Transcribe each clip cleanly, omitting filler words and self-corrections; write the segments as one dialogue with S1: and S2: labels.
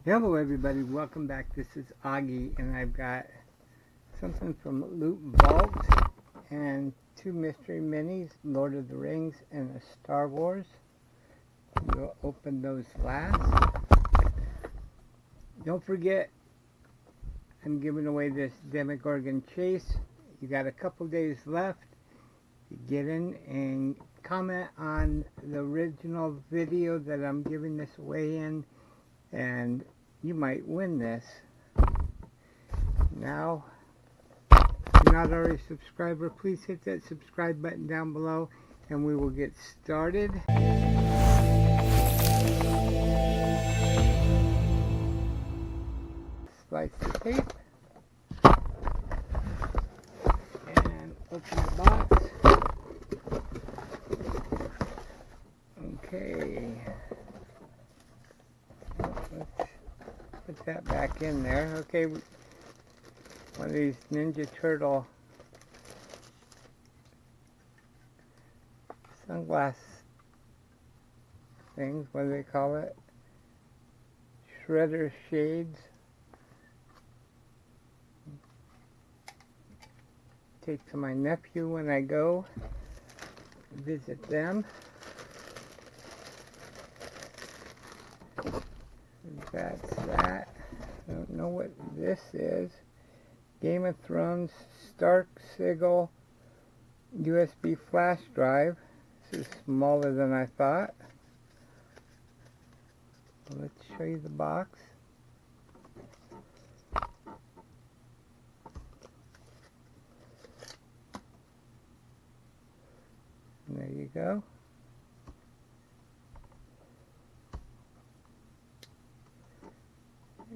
S1: Hello everybody, welcome back. This is Oggie and I've got something from Loot Vault and two mystery minis, Lord of the Rings and a Star Wars. We'll open those last. Don't forget, I'm giving away this Demogorgon Chase. You got a couple days left. You get in and comment on the original video that I'm giving this away in, and you might win this. Now, if you're not already a subscriber, please hit that subscribe button down below and we will get started. Slice the tape and open the box. Okay. Put that back in there. Okay, one of these Ninja Turtle sunglass things, what do they call it? Shredder shades. Take to my nephew when I go visit them. That's that. I don't know what this is. Game of Thrones Stark Sigil USB flash drive. This is smaller than I thought. Let's show you the box. And there you go.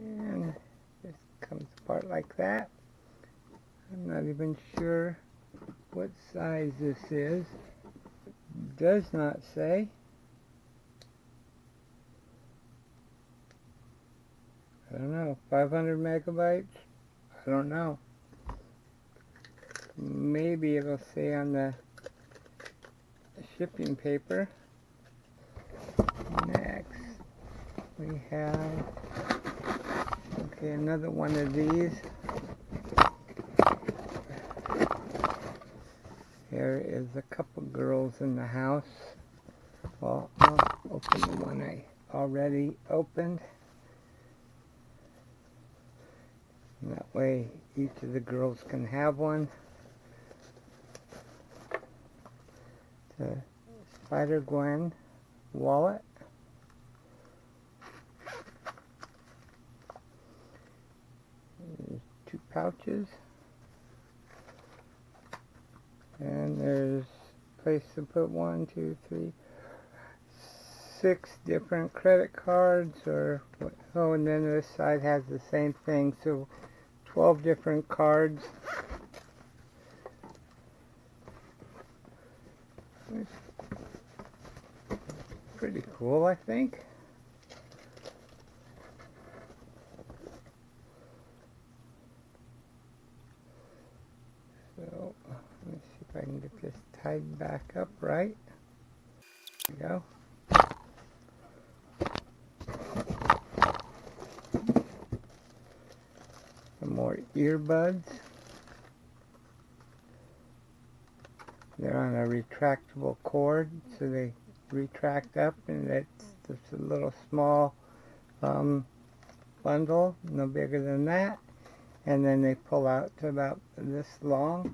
S1: And this comes apart like that. I'm not even sure what size this is. It does not say. I don't know. 500 megabytes? I don't know. Maybe it'll say on the shipping paper. Next, we have another one of these. Here is a couple girls in the house. Well, I'll open the one I already opened. And that way each of the girls can have one. The Spider Gwen wallet. There's 2 pouches. And there's a place to put 1, 2, 3, 6 different credit cards, or oh, and then this side has the same thing, so 12 different cards. It's pretty cool, I think. So let me see if I can get this tied back up right. There we go. Some more earbuds. They're on a retractable cord, so they retract up, and it's just a little small bundle, no bigger than that. And then they pull out to about this long.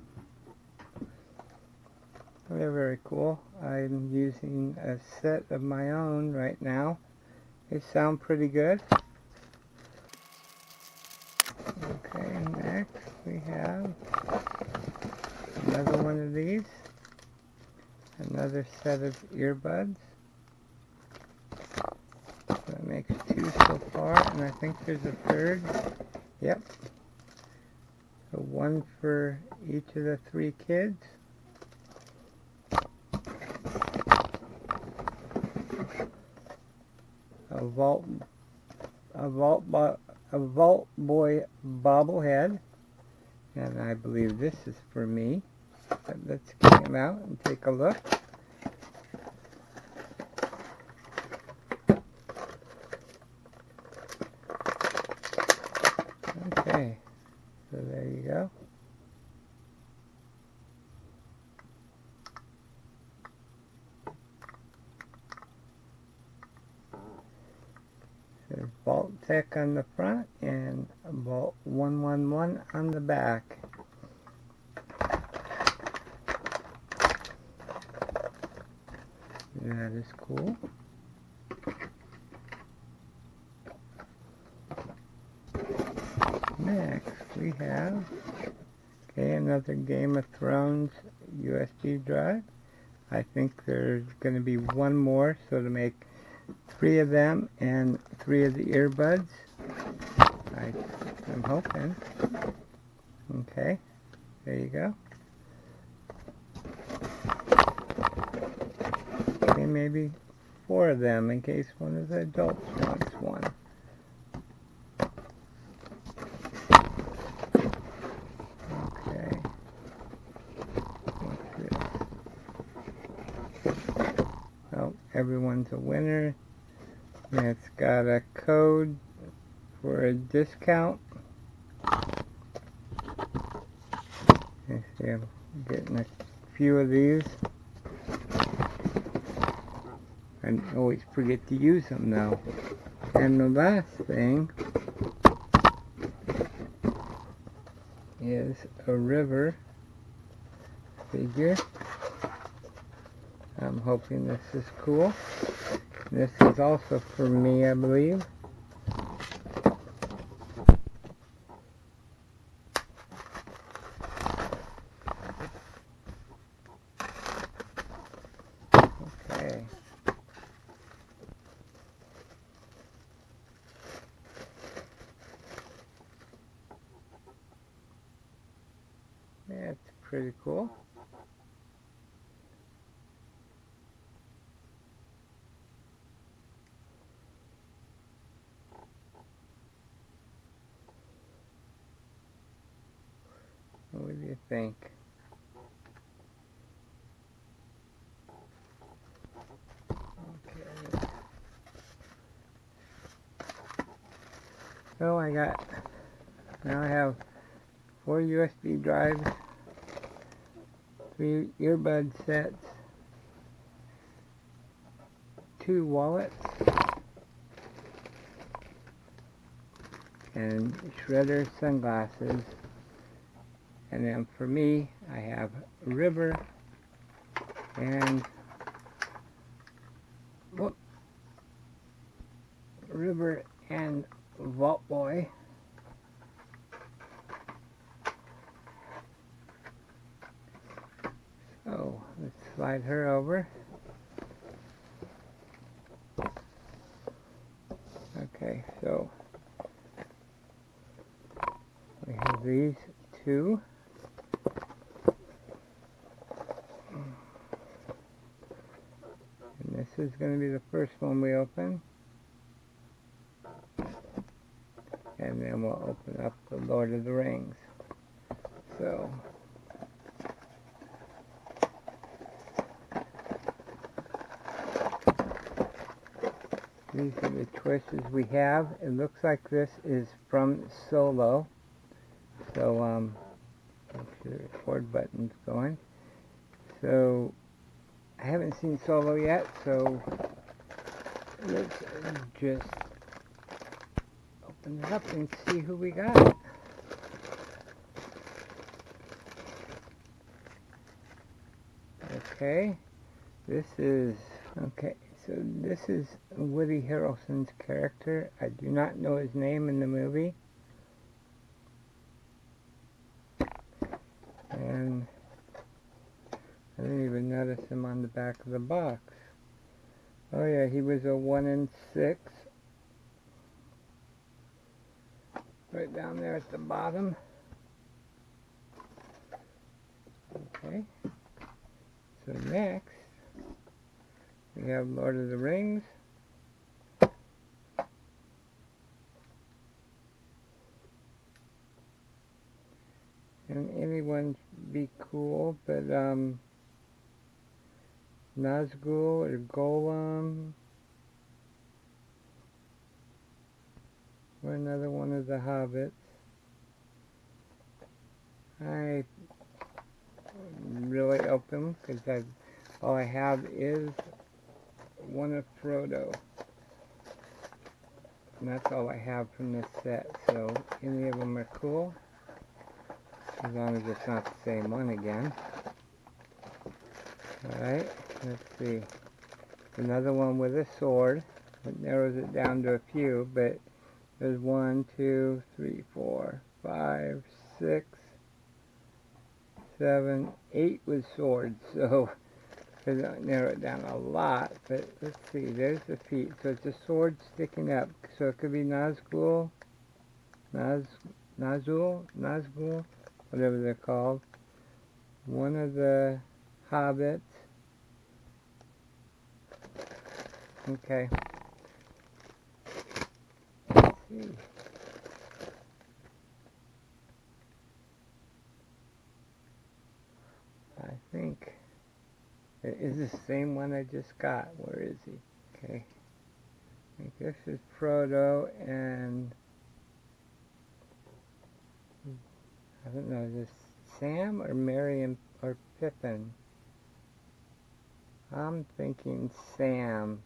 S1: They're very cool. I'm using a set of my own right now. They sound pretty good. Okay, next we have another one of these. Another set of earbuds. So that makes 2 so far, and I think there's a third. Yep. So 1 for each of the 3 kids. A Vault Boy bobblehead, and I believe this is for me. But let's get him out and take a look. So there you go. There's Vault Tech on the front and Vault 111 on the back. That is cool. Next we have another Game of Thrones USB drive. I think there's going to be one more, so to make 3 of them and 3 of the earbuds. I'm hoping. Okay, there you go. Okay, maybe 4 of them in case one of the adults wants one. Okay. What's this? Oh, everyone's a winner. And it's got a code for a discount. You see, I'm getting a few of these. I always forget to use them though. And the last thing is a river figure. I'm hoping this is cool. This is also for me, I believe. Okay. That's pretty cool. What do you think? Okay. So now I have 4 USB drives, 3 earbud sets, 2 wallets, and Shredder sunglasses. And then for me, I have River and Vault Boy. So let's slide her over. Okay, so we have these 2. And this is going to be the first one we open. And then we'll open up the Lord of the Rings. So these are the choices we have. It looks like this is from Solo. So make sure the record button's going. So I haven't seen Solo yet, so let's just open it up and see who we got. Okay, so this is Woody Harrelson's character. I do not know his name in the movie. And I didn't even notice him on the back of the box. Oh yeah, he was a 1 in 6. Right down there at the bottom. Okay. So next, we have Lord of the Rings. And anyone be cool, but Nazgul or Golem, or another one of the hobbits. I really open because all I have is one of Frodo. And that's all I have from this set, so any of them are cool, as long as it's not the same one again. Alright, let's see. Another one with a sword. It narrows it down to a few, but there's 1, 2, 3, 4, 5, 6, 7, 8 with swords, so it doesn't narrow it down a lot, but let's see, there's the feet, so it's a sword sticking up, so it could be Nazgul, whatever they're called, one of the hobbits. Okay, let's see. I think it is the same one I just got. Where is he? Okay. I think this is Frodo and I don't know, is this Sam or Merry or Pippin? I'm thinking Sam.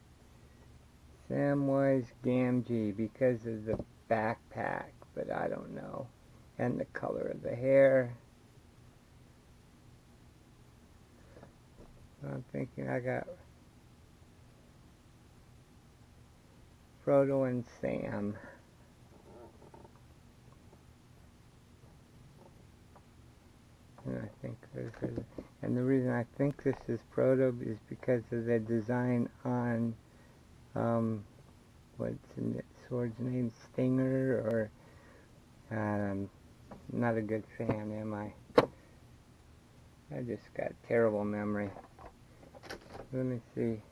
S1: Samwise Gamgee because of the backpack, but I don't know. And the color of the hair. I'm thinking I got Frodo and Sam. And I think and the reason I think this is Frodo is because of the design on what's in the sword's name, Stinger, or not a good fan, am I? I just got terrible memory. Let me see.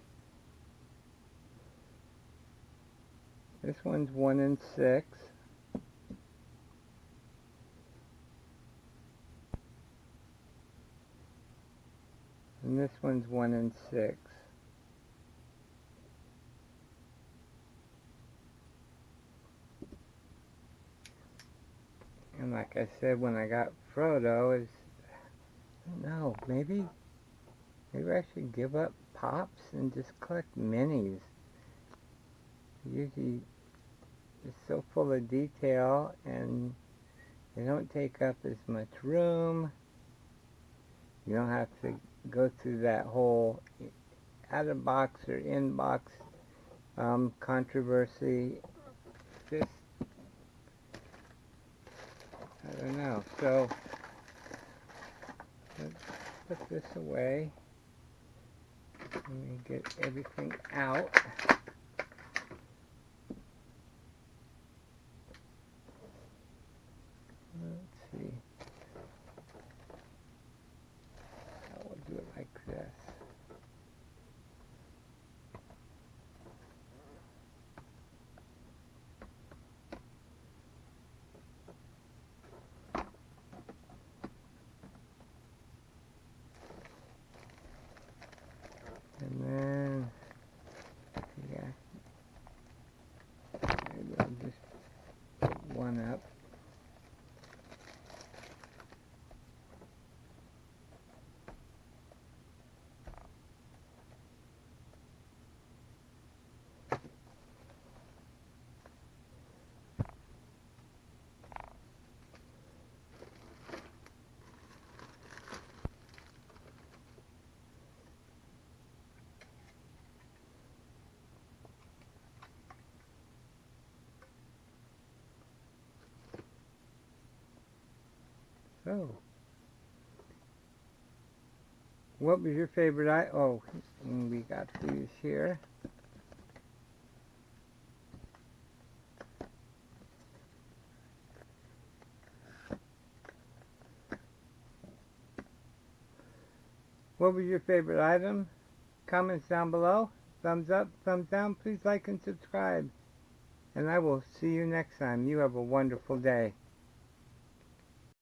S1: This one's 1 and 6. And this one's 1 and 6. And like I said, when I got Frodo, I don't know, maybe I should give up pops and just collect minis. Usually it's so full of detail and they don't take up as much room. You don't have to go through that whole out of box or in box controversy. Just, I don't know. So let's put this away. Let me get everything out. Let's see. I will do it like this. And then, yeah, maybe I'll just put one up. So, what was your favorite oh, we got these here. What was your favorite item? Comments down below. Thumbs up, thumbs down. Please like and subscribe. And I will see you next time. You have a wonderful day.